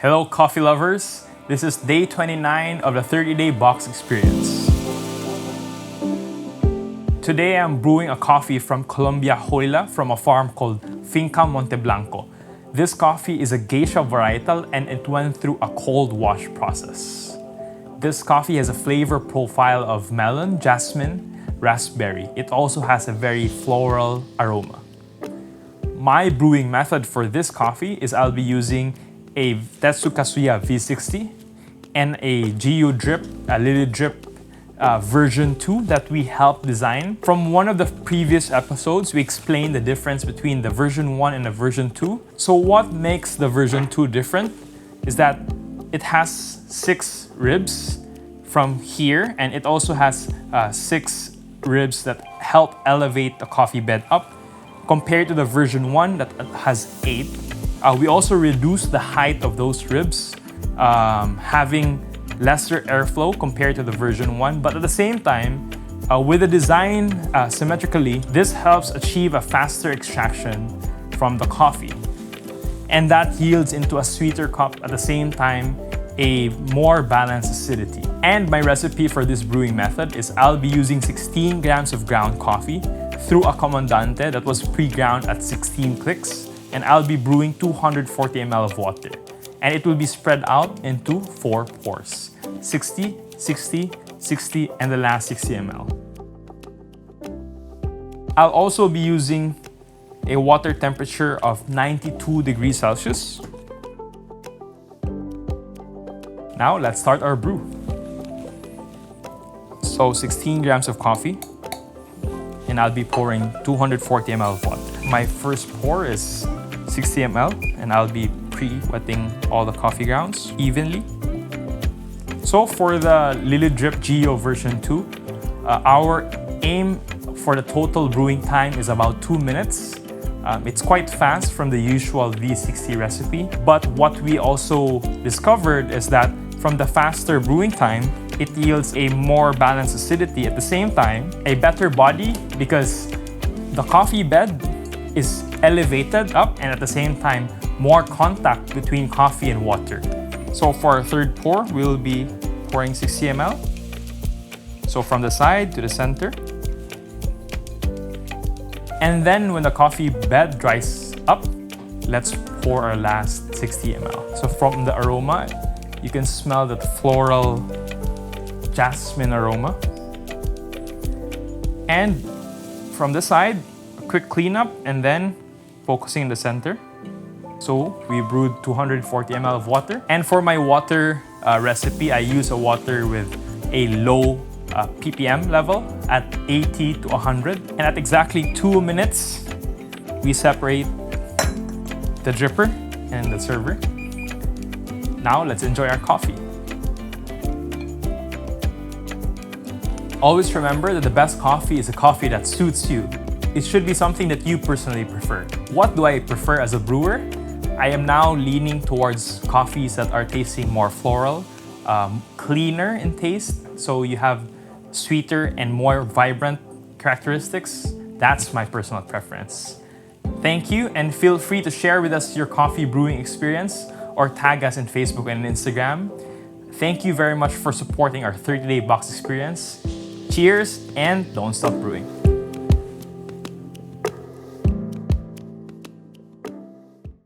Hello coffee lovers, this is day 29 of the 30-day box experience. Today I'm brewing a coffee from Colombia, Huila, from a farm called Finca Monteblanco. This coffee is a Gesha varietal and it went through a cold wash process. This coffee has a flavor profile of melon, jasmine, raspberry. It also has a very floral aroma. My brewing method for this coffee is I'll be using a Tetsu Kasuya V60 and a Gio Drip, a Lily Drip version 2 that we helped design. From one of the previous episodes, we explained the difference between the version 1 and the version 2. So what makes the version 2 different is that it has 6 ribs from here, and it also has 6 ribs that help elevate the coffee bed up compared to the version 1 that has 8. We also reduced the height of those ribs, having lesser airflow compared to the version 1. But at the same time, with the design symmetrically, this helps achieve a faster extraction from the coffee. And that yields into a sweeter cup, at the same time, a more balanced acidity. And my recipe for this brewing method is I'll be using 16 grams of ground coffee through a comandante that was pre-ground at 16 clicks. And I'll be brewing 240 ml of water. And it will be spread out into 4 pours. 60, 60, 60, and the last 60 ml. I'll also be using a water temperature of 92 degrees Celsius. Now let's start our brew. So 16 grams of coffee, and I'll be pouring 240 ml of water. My first pour is 60 ml, and I'll be pre-wetting all the coffee grounds evenly. So for the Lily Drip Gio version 2, our aim for the total brewing time is about 2 minutes. It's quite fast from the usual V60 recipe, but what we also discovered is that from the faster brewing time, it yields a more balanced acidity, at the same time a better body because the coffee bed is elevated up, and at the same time more contact between coffee and water. So for our third pour, we'll be pouring 60 ml. So from the side to the center. And then when the coffee bed dries up, let's pour our last 60 ml. So from the aroma, you can smell that floral jasmine aroma. And from the side, a quick cleanup, and then focusing in the center. So we brewed 240 ml of water. And for my water recipe, I use a water with a low ppm level at 80 to 100. And at exactly 2 minutes, we separate the dripper and the server. Now let's enjoy our coffee. Always remember that the best coffee is a coffee that suits you. It should be something that you personally prefer. What do I prefer as a brewer? I am now leaning towards coffees that are tasting more floral, cleaner in taste, so you have sweeter and more vibrant characteristics. That's my personal preference. Thank you, and feel free to share with us your coffee brewing experience or tag us in Facebook and Instagram. Thank you very much for supporting our 30-day box experience. Cheers, and don't stop brewing.